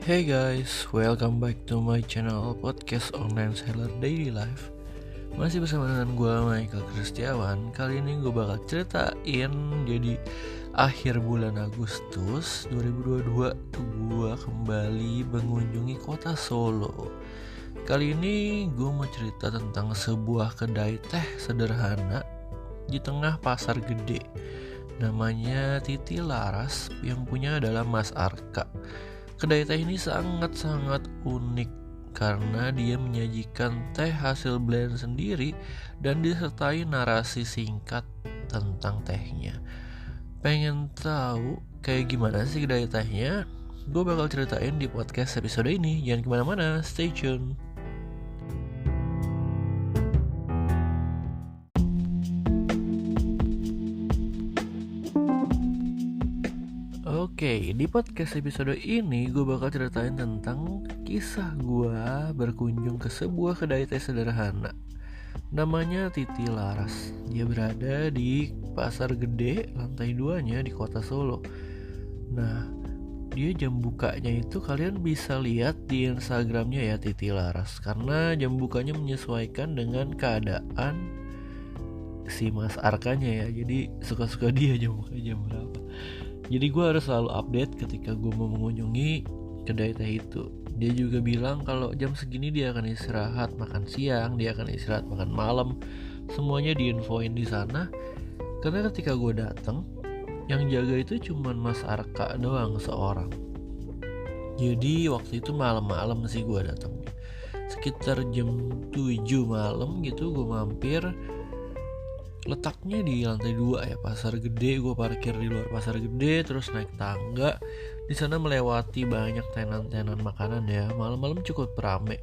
Hey guys, welcome back to my channel podcast online seller daily life. Masih bersama dengan gue Michael Kristiawan. Kali ini gue bakal ceritain jadi akhir bulan Agustus 2022 tuh gue kembali mengunjungi kota Solo. Kali ini gue mau cerita tentang sebuah kedai teh sederhana di tengah pasar gede. Namanya Titi Laras, yang punya adalah Mas Arka. Kedai teh ini sangat-sangat unik karena dia menyajikan teh hasil blend sendiri dan disertai narasi singkat tentang tehnya. Pengen tahu kayak gimana sih kedai tehnya? Gue bakal ceritain di podcast episode ini. Jangan kemana-mana, stay tune. Oke, di podcast episode ini gue bakal ceritain tentang kisah gue berkunjung ke sebuah kedai teh sederhana. Namanya Titi Laras. Dia berada di Pasar Gede, lantai 2-nya di kota Solo. Nah, dia jam bukanya itu kalian bisa lihat di Instagramnya ya, Titi Laras. Karena jam bukanya menyesuaikan dengan keadaan si Mas Arkanya ya. Jadi suka-suka dia jam buka jam berapa. Jadi gue harus selalu update ketika gue mau mengunjungi kedai teh itu. Dia juga bilang kalau jam segini dia akan istirahat makan siang, dia akan istirahat makan malam. Semuanya diinfoin di sana. Karena ketika gue datang, yang jaga itu cuman Mas Arka doang seorang. Jadi waktu itu malam-malam sih gue datang. Sekitar jam 7 malam gitu gue mampir. Letaknya di lantai 2 ya, Pasar Gede. Gue parkir di luar Pasar Gede, terus naik tangga. Di sana melewati banyak tenan-tenan makanan ya. Malam-malam cukup rame.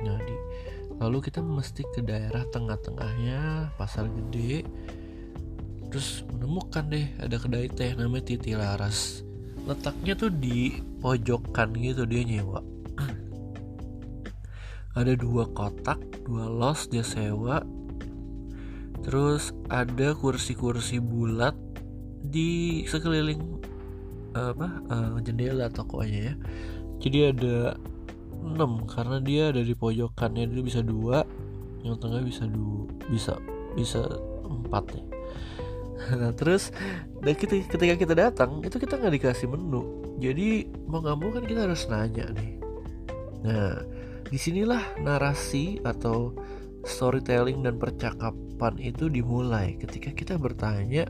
Jadi lalu kita mesti ke daerah tengah-tengahnya Pasar Gede. Terus menemukan deh ada kedai teh namanya Titi Laras. Letaknya tuh di pojokan gitu dia nyewa. Ada 2 kotak, 2 los dia sewa. Terus ada kursi-kursi bulat di sekeliling jendela tokonya ya. Jadi ada 6 karena dia ada di pojokannya, dia bisa 2, yang tengah bisa 4 ya. Nah terus ketika kita datang itu kita nggak dikasih menu. Jadi mau nggak mau kan kita harus nanya nih. Nah disinilah narasi atau storytelling dan percakapan itu dimulai ketika kita bertanya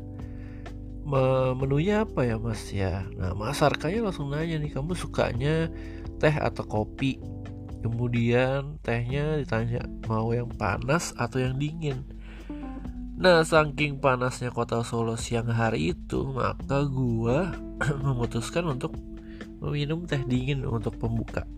menunya apa ya mas ya. Nah Mas Arkanya langsung nanya nih, kamu sukanya teh atau kopi? Kemudian tehnya ditanya mau yang panas atau yang dingin. Nah saking panasnya kota Solo siang hari itu, maka gua memutuskan untuk meminum teh dingin untuk pembuka.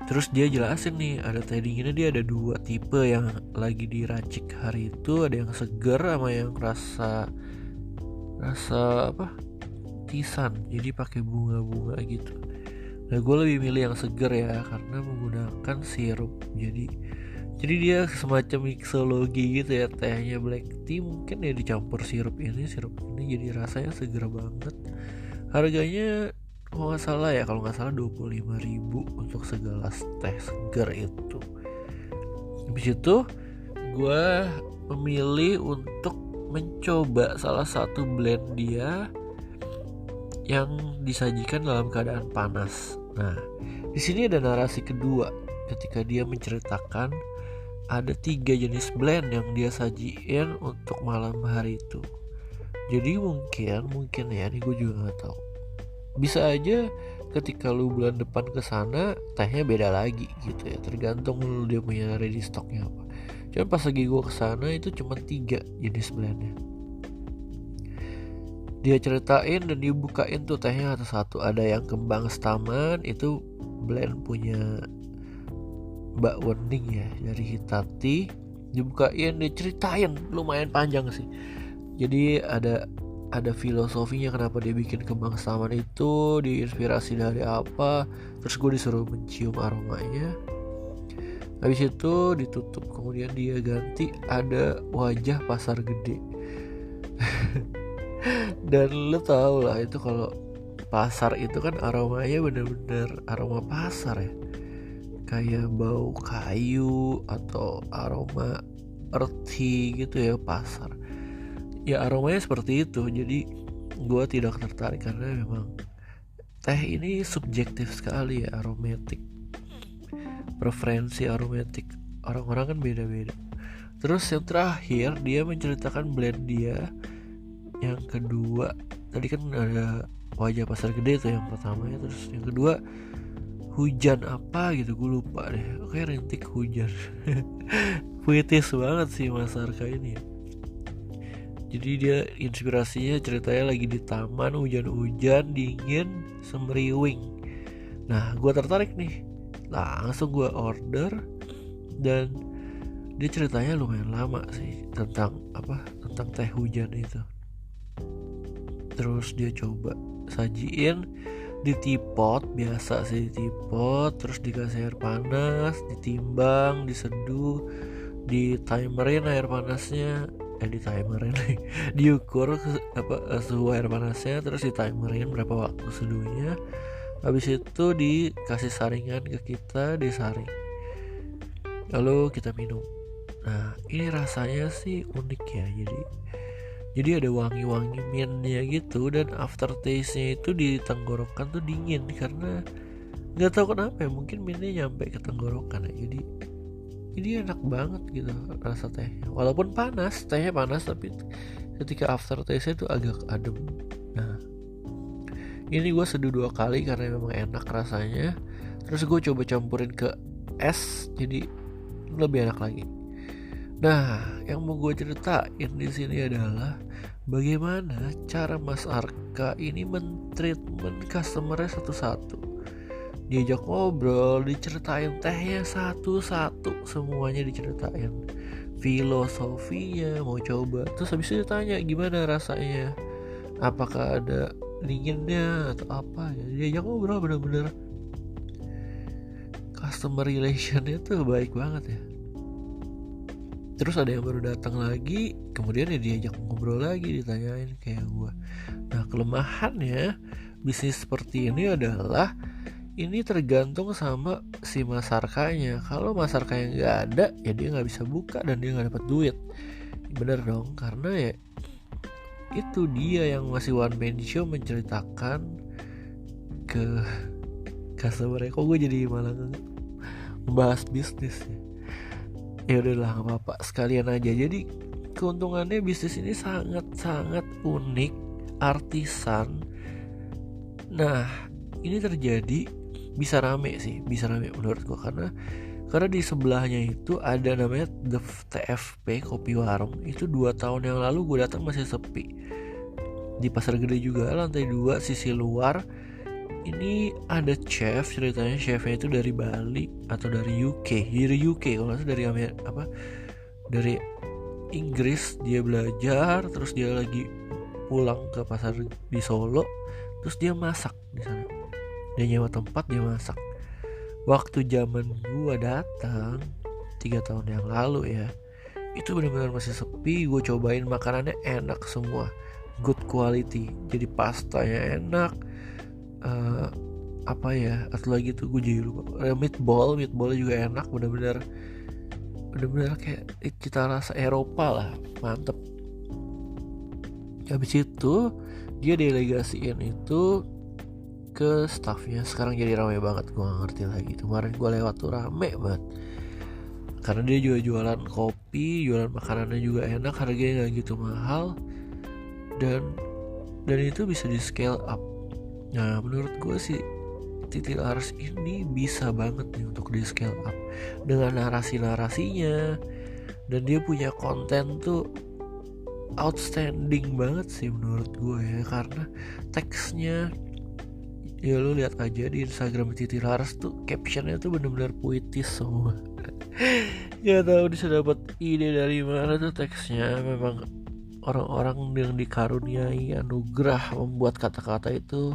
Terus dia jelasin nih, ada teh dinginnya dia ada 2 tipe yang lagi diracik hari itu. Ada yang seger sama yang rasa tisan, jadi pakai bunga-bunga gitu. Nah gue lebih milih yang seger ya karena menggunakan sirup. Jadi dia semacam mixologi gitu ya, tehnya black tea mungkin ya dicampur sirup ini jadi rasanya seger banget. Harganya kalau nggak salah 25.000 untuk segelas teh seger itu. Habis itu gue memilih untuk mencoba salah satu blend dia yang disajikan dalam keadaan panas. Nah di sini ada narasi kedua ketika dia menceritakan ada 3 jenis blend yang dia sajiin untuk malam hari itu. Jadi mungkin ya, ini gue juga nggak tahu. Bisa aja ketika lu bulan depan kesana tehnya beda lagi gitu ya, tergantung lu dia punya ready stocknya apa. Cuman pas lagi gue kesana itu cuma 3 jenis blendnya. Dia ceritain dan dibukain tuh tehnya satu-satu. Ada yang kembang setaman, itu blend punya Mbak Wening ya dari Hitati. Dibukain, diceritain lumayan panjang sih. Jadi ada filosofinya kenapa dia bikin kembang setaman itu, diinspirasi dari apa. Terus gue disuruh mencium aromanya. Habis itu ditutup, kemudian dia ganti ada wajah Pasar Gede. Dan lo tau lah itu kalau pasar itu kan aromanya bener-bener aroma pasar ya, kayak bau kayu atau aroma earthy gitu ya pasar. Ya aromanya seperti itu. Jadi gue tidak tertarik karena memang teh ini subjektif sekali ya, aromatik. Preferensi aromatik orang-orang kan beda-beda. Terus yang terakhir dia menceritakan blend dia. Yang kedua tadi kan ada wajah pasar gede tuh yang pertama ya. Terus yang kedua hujan apa gitu, gue lupa deh. Oke, rintik hujan. Puitis banget sih Mas Arka ini ya. Jadi dia inspirasinya ceritanya lagi di taman, hujan-hujan, dingin, semeriwing. Nah gue tertarik nih, langsung gue order. Dan dia ceritanya lumayan lama sih tentang teh hujan itu. Terus dia coba sajiin di teapot, biasa sih di teapot, terus dikasih air panas, ditimbang, diseduh, ditimerin air panasnya, ditimerin diukur suhu air panasnya, terus ditimerin berapa waktu seduhnya. Habis itu dikasih saringan ke kita, disaring, lalu kita minum. Nah ini rasanya sih unik ya, jadi ada wangi-wangi mintnya gitu, dan aftertaste-nya itu di tenggorokan tuh dingin karena nggak tahu kenapa ya, mungkin mintnya nyampe ke tenggorokan ya. Jadi ini enak banget gitu rasa tehnya, walaupun panas, tehnya panas, tapi ketika aftertaste-nya tuh agak adem. Nah ini gue seduh 2 kali karena memang enak rasanya. Terus gue coba campurin ke es, jadi lebih enak lagi. Nah, yang mau gue ceritain di sini adalah bagaimana cara Mas Arka ini men-treatment customer-nya satu-satu. Diajak ngobrol, diceritain tehnya satu-satu, semuanya diceritain. Filosofinya mau coba, terus habis itu ditanya gimana rasanya, apakah ada dinginnya atau apa ya. Diajak ngobrol, bener-bener customer relation-nya tuh baik banget ya. Terus ada yang baru datang lagi, kemudian ya diajak ngobrol lagi, ditanyain kayak gue. Nah kelemahannya bisnis seperti ini adalah ini tergantung sama si Mas Arkanya. Kalau Mas Arkanya nggak ada, ya dia nggak bisa buka dan dia nggak dapat duit. Bener dong, karena ya itu dia yang masih one man show menceritakan ke customer-nya. Kok gue jadi malah membahas bisnis ya. Ya udahlah, nggak apa-apa, sekalian aja. Jadi keuntungannya bisnis ini sangat-sangat unik, artisan. Nah ini terjadi bisa rame menurut gua, karena di sebelahnya itu ada namanya The TFP Kopi Warung. Itu 2 tahun yang lalu gue datang masih sepi. Di Pasar Gede juga, lantai 2 sisi luar. Ini ada chef, ceritanya chefnya itu dari Bali atau dari UK kalau nggak salah, dari Inggris. Dia belajar, terus dia lagi pulang ke pasar di Solo, terus dia masak di sana. Dia nyewa tempat, dia masak. Waktu zaman gua datang 3 tahun yang lalu ya, itu benar-benar masih sepi. Gue cobain makanannya enak semua, good quality. Jadi pastanya enak, atau lagi tuh gue jadi lupa, meatballnya juga enak, benar-benar kayak kita rasa Eropa lah, mantep. Habis itu dia delegasiin itu ke staffnya. Sekarang jadi ramai banget, gue gak ngerti lagi. Kemarin gue lewat tuh rame banget, karena dia juga jualan kopi, jualan makanannya juga enak, harganya gak gitu mahal, dan itu bisa di scale up. Nah menurut gue sih Titi Laras ini bisa banget nih untuk di scale up dengan narasi-narasinya, dan dia punya konten tuh outstanding banget sih menurut gue ya. Karena teksnya, ya lu lihat aja di Instagram Titi Laras tuh, captionnya tuh benar-benar puitis semua. Gak tahu bisa dapat ide dari mana tuh teksnya. Memang orang-orang yang dikaruniai anugerah membuat kata-kata itu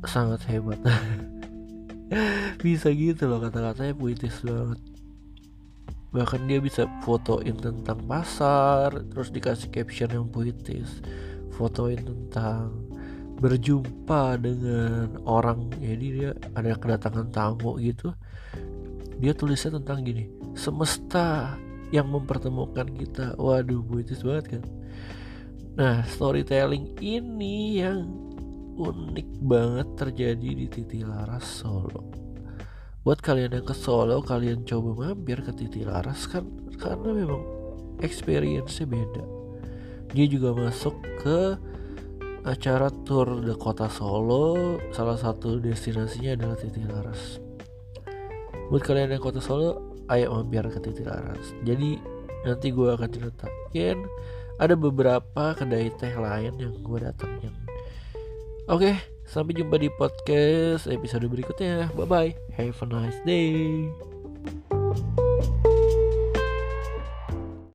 sangat hebat. Bisa gitu loh, kata-katanya puitis banget. Bahkan dia bisa fotoin tentang pasar, terus dikasih caption yang puitis, fotoin tentang berjumpa dengan orang. Jadi dia ada kedatangan tamu gitu. Dia tulisnya tentang gini, semesta yang mempertemukan kita. Waduh, puitis banget kan. Nah, storytelling ini yang unik banget terjadi di Titilaras Solo. Buat kalian yang ke Solo, kalian coba mampir ke Titilaras kan, karena memang experience-nya beda. Dia juga masuk ke acara tour de kota Solo. Salah satu destinasinya adalah Titilaras. Buat kalian yang kota Solo, ayo mampir ke Titilaras. Jadi nanti gue akan ceritain ada beberapa kedai teh lain yang gue datangin. Oke, sampai jumpa di podcast episode berikutnya. Bye bye, have a nice day.